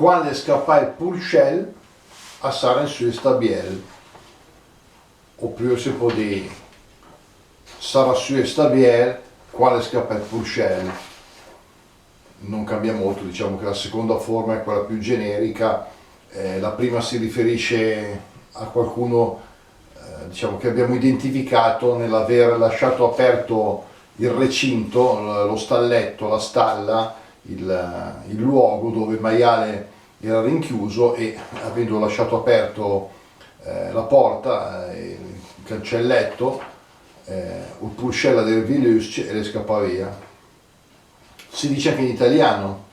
quando scappa pour Shell a Saren su Stabiel, oppure si può dire sarà su Stabiel quando scappa pour Shell. Non cambia molto, diciamo che la seconda forma è quella più generica, la prima si riferisce a qualcuno diciamo che abbiamo identificato nell'aver lasciato aperto il recinto, lo stalletto, la stalla, il luogo dove il maiale era rinchiuso, e avendo lasciato aperto la porta, il cancelletto, il puscella del Vilusce, e le scappa via. Si dice anche in italiano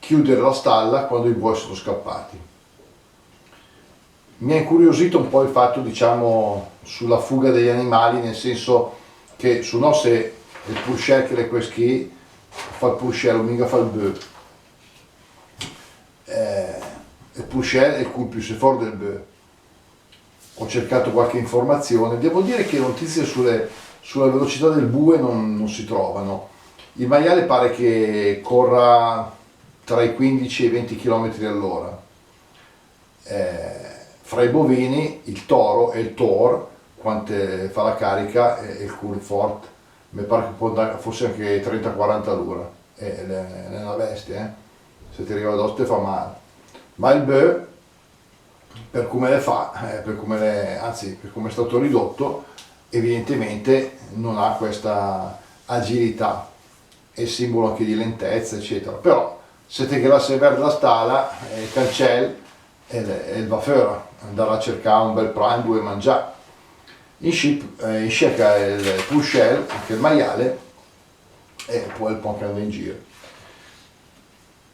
chiudere la stalla quando i buoi sono scappati. Mi ha incuriosito un po' il fatto, diciamo, sulla fuga degli animali, nel senso che su no se il pusher che le queschi fa il pusher, mica fa il bœuf. Il pusher è il coup più fort del bœuf. Ho cercato qualche informazione, devo dire che notizie sulla velocità del bue non si trovano. Il maiale pare che corra tra i 15 e i 20 km all'ora. Fra i bovini il toro e il tor, quando fa la carica, e il Coolfort, mi pare che può andare forse anche 30-40 all'ora. È una bestia, se ti arriva addosso ti fa male. Ma il bœuf, per come le fa, per come è stato ridotto, evidentemente non ha questa agilità. È il simbolo anche di lentezza, eccetera. Però se te grasse verde la stalla, il cancello e il vafeur andare a cercare un bel pranzo e mangiare. In cerca il puscel, anche il maiale, e poi il po' che anda in giro.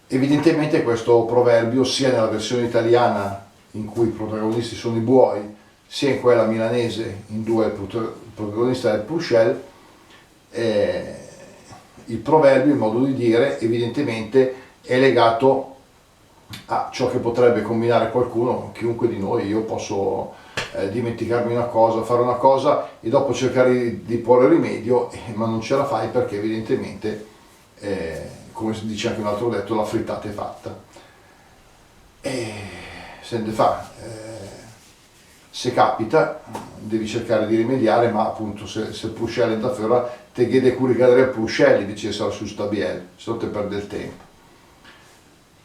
Evidentemente questo proverbio, sia nella versione italiana in cui i protagonisti sono i buoi, sia in quella milanese in due il protagonista è il puscel, il proverbio, il modo di dire, evidentemente è legato a ciò che potrebbe combinare qualcuno, chiunque di noi. Io posso dimenticarmi una cosa, fare una cosa e dopo cercare di porre rimedio, ma non ce la fai perché evidentemente, come si dice anche un altro detto, la frittata è fatta. E se ne fa, se capita devi cercare di rimediare, ma appunto se il puscello è da ferra te chiede curicare il puscello dice sarà su stabiel, se no te perde il tempo.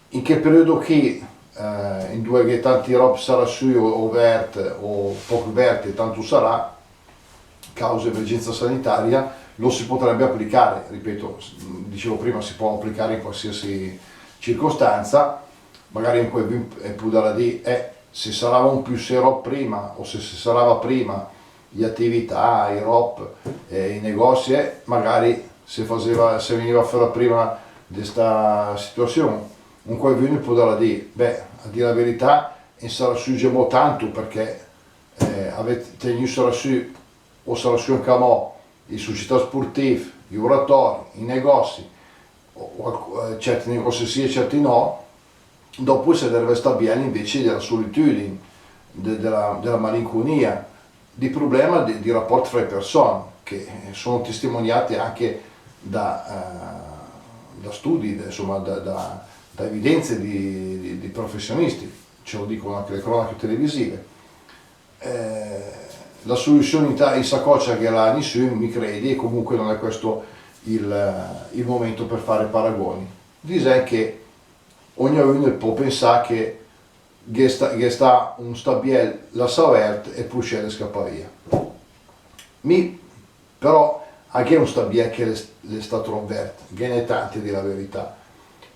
In che periodo che in due che tanti rob sarà su o vert o poco vert, tanto sarà causa emergenza sanitaria, lo si potrebbe applicare, ripeto, dicevo prima, si può applicare in qualsiasi circostanza, magari in quel pudara di se sarà un più sero prima o se sarà prima le attività, i ROP, i negozi, magari se veniva a fare prima di questa situazione. Un quel viene può dire, a dire la verità, in sarà su gemo tanto perché avete tenuto sarà su o sarà su un camò, le società sportive, gli oratori, i negozi, certi negozi sì e certi no. Dopo si deve stare bene invece della solitudine, della malinconia, di problema di rapporti fra le persone, che sono testimoniati anche da studi, insomma, da evidenze di professionisti, ce lo dicono anche le cronache televisive. La soluzione in saccoccia che la nessuno mi credi, e comunque non è questo il momento per fare paragoni. Dice che ognuno può pensare che sta un stabiel la savert e puscere scappa via. Però anche un stabiel che è stato rovert, che ne è tanti di la verità.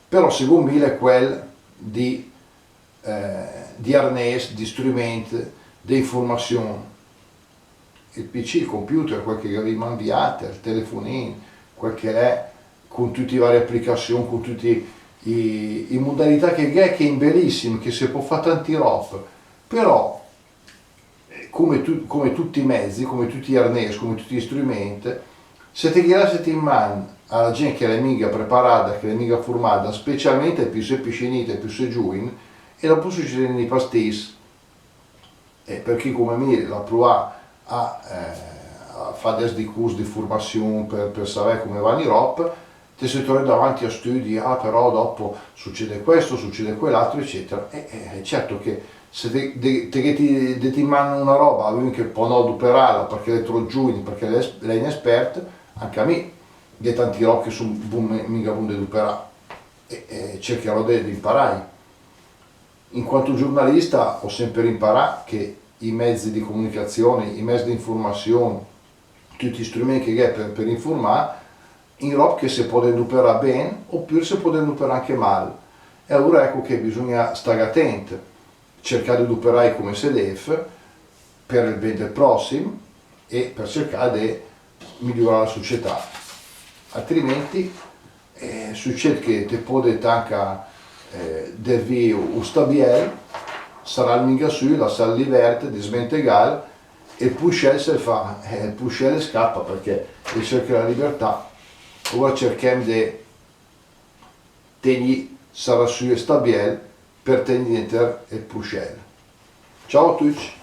Però secondo me è quel di harness, di strumenti, di informazione. Il PC, il computer, quel che vi inviate, il telefonino, quel che è, con tutte le varie applicazioni, con tutti i modalità che è bellissimo, che si può fare tanti rob, però come tutti i mezzi, come tutti gli harness, come tutti gli strumenti, se ti lasciate in mano alla gente che è mica preparata, che è mica formata, specialmente più se piscinite, più se giuin, e dopo succedono i pastis, per chi come me la prova a fare dei corsi di formazione per sapere come vanno i rob, ti si trovi davanti a studi, ah però dopo succede questo, succede quell'altro, eccetera. E certo che se ti mandano una roba, avevi che può no duperarla perché le tro giù, perché lei è inespert, anche a me, di tanti rocchi su mica bunde duperare, e cercherò di imparare. In quanto giornalista ho sempre imparato che i mezzi di comunicazione, i mezzi di informazione, tutti gli strumenti che hai per informare, in roba che si può recuperare bene oppure si può recuperare anche male. E allora ecco che bisogna stare attenti, cercare di recuperare come si deve per il bene del prossimo e per cercare di migliorare la società. Altrimenti succede che ti può anche devi o stabiel, sarà il mica su, la sala liberta, di smentegare e il puscel se fa, il puscel scappa perché cerca la libertà. Ora cerchiamo di tenere sarà su e stabiel per tenere il puscel. Ciao a tutti!